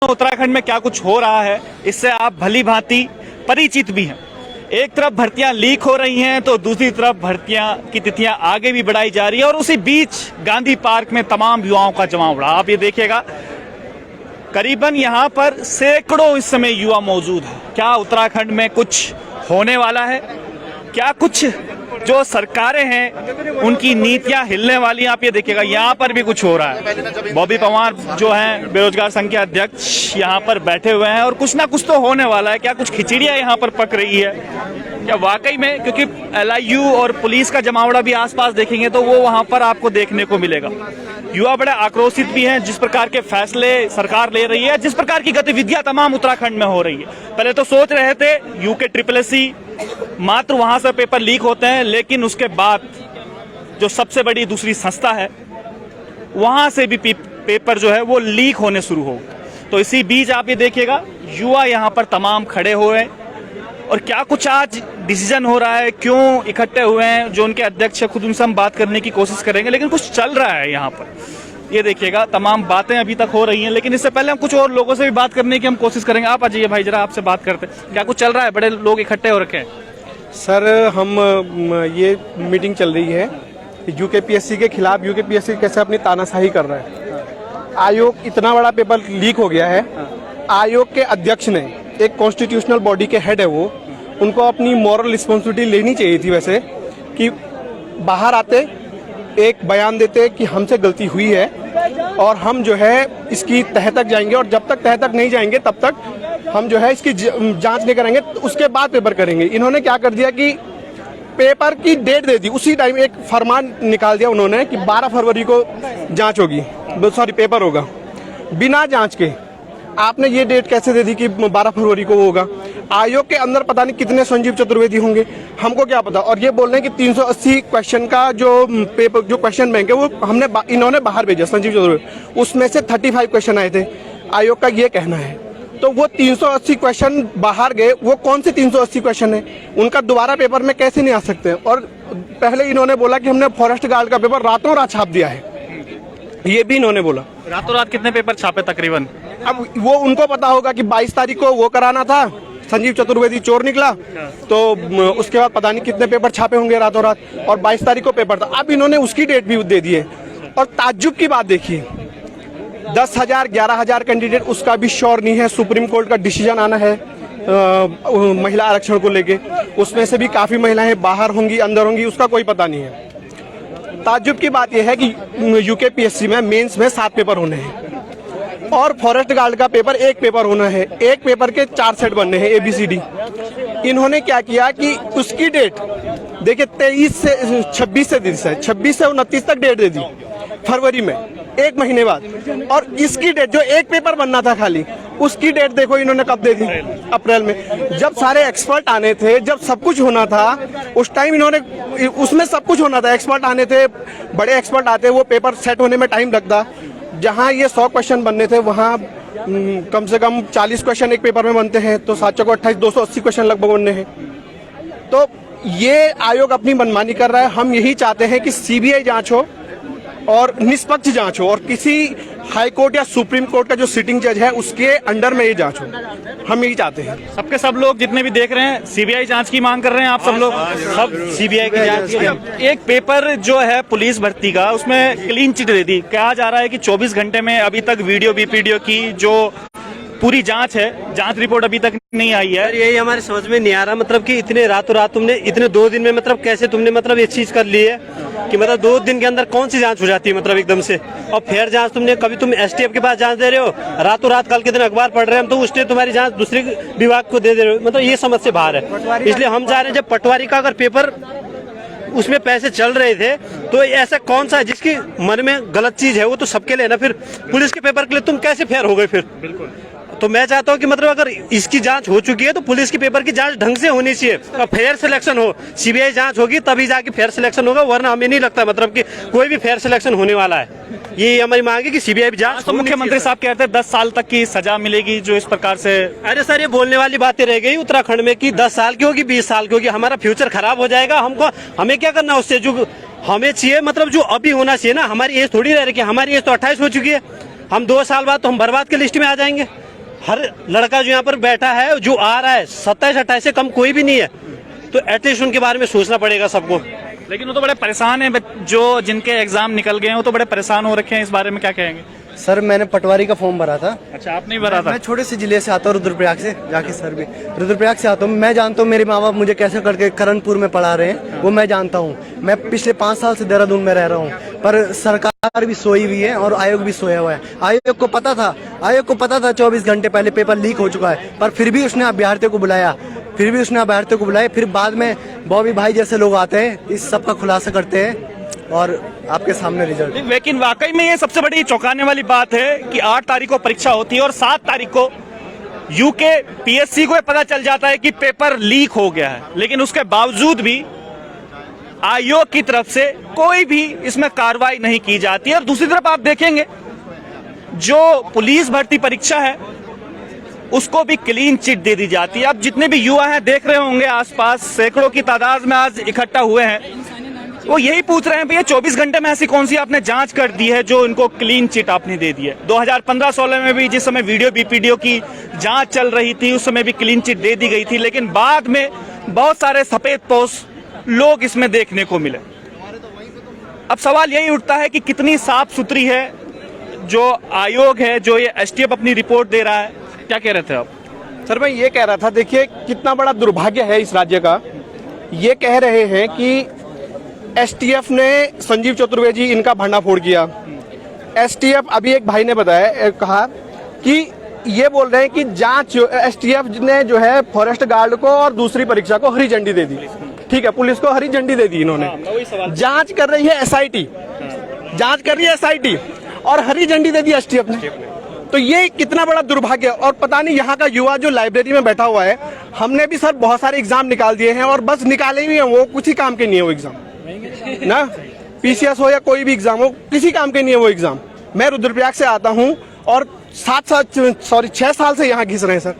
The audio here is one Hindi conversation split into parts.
उत्तराखंड में क्या कुछ हो रहा है इससे आप भली भांति परिचित भी हैं। एक तरफ भर्तियां लीक हो रही हैं तो दूसरी तरफ भर्तियां की तिथियां आगे भी बढ़ाई जा रही है और उसी बीच गांधी पार्क में तमाम युवाओं का जमावड़ा। आप ये देखिएगा, करीबन यहां पर सैकड़ों इस समय युवा मौजूद है। क्या उत्तराखंड में कुछ होने वाला है? क्या कुछ जो सरकारें हैं उनकी नीतियां हिलने वाली हैं? आप ये देखिएगा, यहाँ पर भी कुछ हो रहा है। बॉबी पंवार जो हैं बेरोजगार संघ के अध्यक्ष यहाँ पर बैठे हुए हैं और कुछ ना कुछ तो होने वाला है। क्या कुछ खिचड़ियां यहाँ पर पक रही है क्या वाकई में? क्योंकि LIU और पुलिस का जमावड़ा भी आसपास देखेंगे तो वो वहां पर आपको देखने को मिलेगा। युवा बड़े आक्रोशित भी हैं जिस प्रकार के फैसले सरकार ले रही है, जिस प्रकार की गतिविधियां तमाम उत्तराखंड में हो रही है। पहले तो सोच रहे थे UKSSC मात्र वहां से पेपर लीक होते हैं, लेकिन उसके बाद जो सबसे बड़ी दूसरी संस्था है वहां से भी पेपर जो है वो लीक होने शुरू हो गए। तो इसी बीच आप ये देखिएगा, युवा यहाँ पर तमाम खड़े हुए हैं और क्या कुछ आज डिसीजन हो रहा है, क्यों इकट्ठे हुए हैं, जो उनके अध्यक्ष है खुद उनसे हम बात करने की कोशिश करेंगे। लेकिन कुछ चल रहा है यहाँ पर, ये देखिएगा, तमाम बातें अभी तक हो रही हैं। लेकिन इससे पहले हम कुछ और लोगों से भी बात करने की हम कोशिश करेंगे। आप आ जाइए भाई, जरा आपसे बात करते हैं। क्या कुछ चल रहा है? बड़े लोग इकट्ठे हो रखे हैं। सर, हम ये मीटिंग चल रही है UKPSC के खिलाफ। UKPSC कैसे अपनी तानाशाही कर रहा है। आयोग, इतना बड़ा पेपर लीक हो गया है। आयोग के अध्यक्ष ने, एक कॉन्स्टिट्यूशनल बॉडी के हेड है वो, उनको अपनी मॉरल रिस्पॉन्सिबिलिटी लेनी चाहिए थी वैसे, कि बाहर आते एक बयान देते कि हमसे गलती हुई है और हम जो है इसकी तह तक जाएंगे और जब तक तह तक नहीं जाएंगे तब तक हम जो है इसकी जांच नहीं करेंगे, उसके बाद पेपर करेंगे। इन्होंने क्या कर दिया कि पेपर की डेट दे दी, उसी टाइम एक फरमान निकाल दिया उन्होंने कि 12 फरवरी को जांच होगी, सॉरी पेपर होगा। बिना जांच के आपने ये डेट कैसे दे दी कि 12 फरवरी को होगा? आयोग के अंदर पता नहीं कितने संजीव चतुर्वेदी होंगे, हमको क्या पता। और ये बोल रहे हैं कि 380 क्वेश्चन का जो पेपर, जो क्वेश्चन बैंक है वो इन्होंने बाहर भेजा संजीव चतुर्वेदी, उसमें से 35 क्वेश्चन आए थे। आयोग का ये कहना है। तो वो 380 क्वेश्चन बाहर गए, वो कौन से 380 क्वेश्चन है? उनका दोबारा पेपर में कैसे नहीं आ सकते? और पहले इन्होंने बोला कि हमने फॉरेस्ट गार्ड का पेपर रातों रात छाप दिया है, ये भी इन्होंने बोला। रातों रात कितने पेपर छापे तकरीबन? अब वो उनको पता होगा कि 22 तारीख को वो कराना था, संजीव चतुर्वेदी चोर निकला, तो उसके बाद पता नहीं कितने पेपर छापे होंगे रातों रात, और 22 तारीख को पेपर था। अब इन्होंने उसकी डेट भी दे दी है। और ताज्जुब की बात देखिए, 10,000 11,000 कैंडिडेट, उसका भी श्योर नहीं है। सुप्रीम कोर्ट का डिसीजन आना है महिला आरक्षण को लेके, उसमें से भी काफी महिलाएं बाहर होंगी अंदर होंगी, उसका कोई पता नहीं है। ताज्जुब की बात यह है कि UKPSC में मेंस में 7 पेपर होने हैं और फॉरेस्ट गार्ड का पेपर 1 पेपर होना है। एक पेपर के 4 सेट बनने हैं ABCD। इन्होंने क्या किया कि उसकी डेट देखिए 26 से 29 तक डेट दे दी फरवरी में, 1 महीने बाद। और इसकी डेट जो 1 पेपर बनना था खाली, उसकी डेट देखो इन्होंने कब दे दी? अप्रैल में। जब सारे एक्सपर्ट आने थे, जब सब कुछ होना था, उस टाइम इन्होंने, उसमें सब कुछ होना था, एक्सपर्ट आने थे, बड़े एक्सपर्ट आते, वो पेपर सेट होने में टाइम लगता। जहां ये 100 क्वेश्चन बनने थे वहां कम से कम 40 क्वेश्चन एक पेपर में बनते हैं, तो 7 चौको 28, 280 क्वेश्चन लगभग बनने हैं। तो ये आयोग अपनी मनमानी कर रहा है। हम यही चाहते हैं कि CBI जांच हो और निष्पक्ष जांच हो, और किसी हाई कोर्ट या सुप्रीम कोर्ट का जो सिटिंग जज है उसके अंडर में ये जांच हो। हम यही चाहते हैं। सबके सब लोग जितने भी देख रहे हैं CBI जांच की मांग कर रहे हैं। आप सब लोग सब CBI की जांच की। एक पेपर जो है पुलिस भर्ती का, उसमें क्लीन चिट दे दी। कहा जा रहा है कि 24 घंटे में अभी तक वीडियो BPDO की जो पूरी जांच है, जांच रिपोर्ट अभी तक नहीं आई है। यही हमारे समझ में नहीं आ रहा, मतलब कि इतने रातों रात तुमने, इतने 2 दिन में, मतलब कैसे तुमने मतलब ये चीज कर ली है कि मतलब 2 दिन के अंदर कौन सी जांच हो जाती है मतलब एकदम से। और फेयर जांच तुमने, कभी तुम STF के पास जांच दे रहे हो, रातों रात कल के दिन अखबार पढ़ रहे हैं हम, तो उसने तुम्हारी जांच दूसरे विभाग को दे रहे हो, मतलब ये समझ से बाहर है। इसलिए हम चाह रहे हैं, जब पटवारी का अगर पेपर उसमें पैसे चल रहे थे, तो ऐसा कौन सा है जिसकी मन में गलत चीज है? वो तो सबके लिए ना। फिर पुलिस के पेपर के लिए तुम कैसे फेयर हो गए फिर? बिल्कुल। तो मैं चाहता हूँ कि मतलब अगर इसकी जांच हो चुकी है तो पुलिस की पेपर की जांच ढंग से होनी चाहिए और फेयर सिलेक्शन हो। CBI जांच होगी तभी जाके फेयर सिलेक्शन होगा, वरना हमें नहीं लगता मतलब कि कोई भी फेयर सिलेक्शन होने वाला है। ये हमारी मांग है कि CBI भी जांच। तो मुख्यमंत्री साहब कहते हैं 10 साल तक की सजा मिलेगी जो इस प्रकार से। अरे सर, ये बोलने वाली बातें रह गई उत्तराखंड में कि 10 साल की होगी, 20 साल की होगी, हमारा फ्यूचर खराब हो जाएगा। हमें क्या करना उससे? जो हमें चाहिए मतलब जो अभी होना चाहिए ना। हमारी एज थोड़ी रह रही है, हमारी एज तो 28 हो चुकी है। हम 2 साल बाद तो हम बर्बाद के लिस्ट में आ जाएंगे। हर लड़का जो यहाँ पर बैठा है, जो आ रहा है, 27-28 से कम कोई भी नहीं है। तो एटलीस्ट उनके बारे में सोचना पड़ेगा सबको। लेकिन वो तो बड़े परेशान हैं, जो जिनके एग्जाम निकल गए हैं वो तो बड़े परेशान हो रखे हैं। इस बारे में क्या कहेंगे? सर मैंने पटवारी का फॉर्म भरा था। अच्छा, आपने ही भरा था? मैं छोटे से जिले से आता हूँ, रुद्रप्रयाग से, जाके सर भी रुद्रप्रयाग से आता हूँ। मैं जानता हूँ मेरे माँ बाप मुझे कैसे करके करणपुर में पढ़ा रहे हैं, वो मैं जानता हूँ। मैं पिछले 5 साल से देहरादून में रह रहा हूँ, पर सरकार भी सोई हुई है और आयोग भी सोया हुआ है। आयोग को पता था 24 घंटे पहले पेपर लीक हो चुका है, पर फिर भी उसने अभ्यर्थियों को बुलाया, फिर बाद में बॉबी भाई जैसे लोग आते हैं, इस सब का खुलासा करते हैं और आपके सामने रिजल्ट। लेकिन वाकई में ये सबसे बड़ी चौंकाने वाली बात है कि 8 तारीख को परीक्षा होती है और 7 तारीख को यूके पीएससी को पता चल जाता है कि पेपर लीक हो गया है, लेकिन उसके बावजूद भी आयोग की तरफ से कोई भी इसमें कार्रवाई नहीं की जाती है। और दूसरी तरफ आप देखेंगे जो पुलिस भर्ती परीक्षा है उसको भी क्लीन चिट दे दी जाती है। अब जितने भी युवा हैं देख रहे होंगे आसपास सैकड़ों की तादाद में आज इकट्ठा हुए हैं, वो यही पूछ रहे हैं भैया 24 घंटे में ऐसी कौन सी आपने जांच कर दी है जो इनको क्लीन चिट आपने दे दी है। 2015-16 में भी जिस समय वीडियो बीपीडीओ की जांच चल रही थी उस समय भी क्लीन चिट दे दी गई थी, लेकिन बाद में बहुत सारे सफेद पोश लोग इसमें देखने को मिले। अब सवाल यही उठता है कि कितनी साफ सुथरी है जो आयोग है, जो ये एसटीएफ अपनी रिपोर्ट दे रहा है। क्या कह रहे थे आप? सर मैं ये कह रहा था, देखिए कितना बड़ा दुर्भाग्य है इस राज्य का। ये कह रहे हैं कि एसटीएफ ने संजीव चतुर्वेदी इनका भंडाफोड़ किया। एसटीएफ अभी एक भाई ने बताया, कहा कि ये बोल रहे हैं कि जांच एसटीएफ ने जो है फॉरेस्ट गार्ड को और दूसरी परीक्षा को हरी झंडी दे दी। ठीक है, पुलिस को हरी झंडी दे दी इन्होंने। जांच कर रही है एसआईटी, जांच कर रही है एसआईटी और हरी झंडी दे दी एसटीएफ ने। तो ये कितना बड़ा दुर्भाग्य। और पता नहीं यहाँ का युवा जो लाइब्रेरी में बैठा हुआ है, हमने भी सर बहुत सारे एग्जाम निकाल दिए हैं और बस निकाले ही हैं, वो कुछ ही काम के नहीं है वो एग्जाम ना, पीसीएस हो या कोई भी एग्जाम हो, किसी काम के नहीं है वो एग्जाम। मैं रुद्रप्रयाग से आता हूँ और 6 साल से यहाँ घिस रहे हैं सर।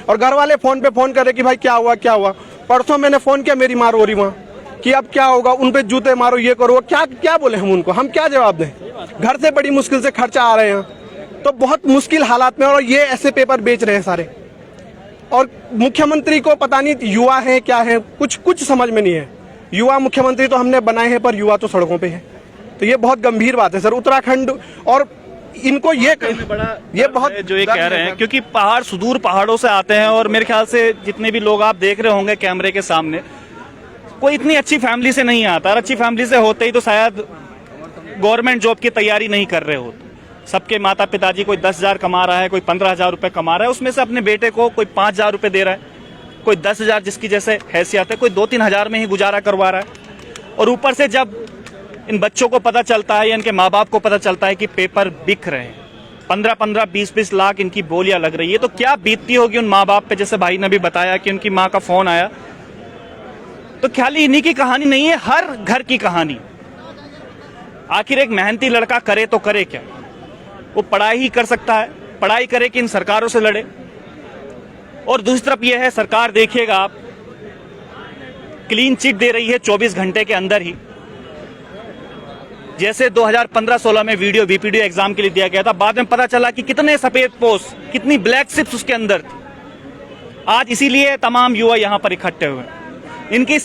और घर वाले फोन पे फोन कर रहे कि भाई क्या हुआ। परसों मैंने फोन किया, मेरी माँ रो रही वहाँ कि अब क्या होगा, उन पे जूते मारो, ये करो, क्या बोले हम उनको, हम क्या जवाब दें? घर से बड़ी मुश्किल से खर्चा आ रहे हैं, तो बहुत मुश्किल हालात में, और ये ऐसे पेपर बेच रहे हैं सारे। और मुख्यमंत्री को पता नहीं युवा है क्या है, कुछ समझ में नहीं है। युवा मुख्यमंत्री तो हमने बनाए हैं, पर युवा तो सड़कों पे है। तो ये बहुत गंभीर बात है सर। उत्तराखंड और इनको ये बहुत जो ये कह रहे हैं, क्योंकि पहाड़ सुदूर पहाड़ों से आते हैं और मेरे ख्याल से जितने भी लोग आप देख रहे होंगे कैमरे के सामने, कोई इतनी अच्छी फैमिली से नहीं आता। और अच्छी फैमिली से होते ही तो शायद गवर्नमेंट जॉब की तैयारी नहीं कर रहे होते। सबके माता पिताजी, कोई 10,000 कमा रहा है, कोई 15,000 रुपए कमा रहा है, उसमें से अपने बेटे को कोई 5,000 रुपए दे रहा है, कोई 10,000 जिसकी जैसे हैसियत है, कोई 2-3 हजार में ही गुजारा करवा रहा है। और ऊपर से जब इन बच्चों को पता चलता है या इनके माँ बाप को पता चलता है कि पेपर बिक रहे हैं, 15-15, 20-20 लाख इनकी बोलियां लग रही है, तो क्या बीतती होगी उन माँ बाप पे। जैसे भाई ने भी बताया कि उनकी माँ का फोन आया, तो खाली इन्हीं की कहानी नहीं है, हर घर की कहानी। आखिर एक मेहनती लड़का करे तो करे क्या? वो पढ़ाई ही कर सकता है, पढ़ाई करे कि इन सरकारों से लड़े। और दूसरी तरफ यह है, सरकार देखिएगा आप, क्लीन चिट दे रही है 24 घंटे के अंदर ही। जैसे 2015-16 में वीडियो बीपीडीओ एग्जाम के लिए दिया गया था, बाद में पता चला कि कितने सफेद पोस्ट, कितनी ब्लैक शिप्स उसके अंदर थी। आज इसीलिए तमाम युवा यहां पर इकट्ठे हुए। इनकी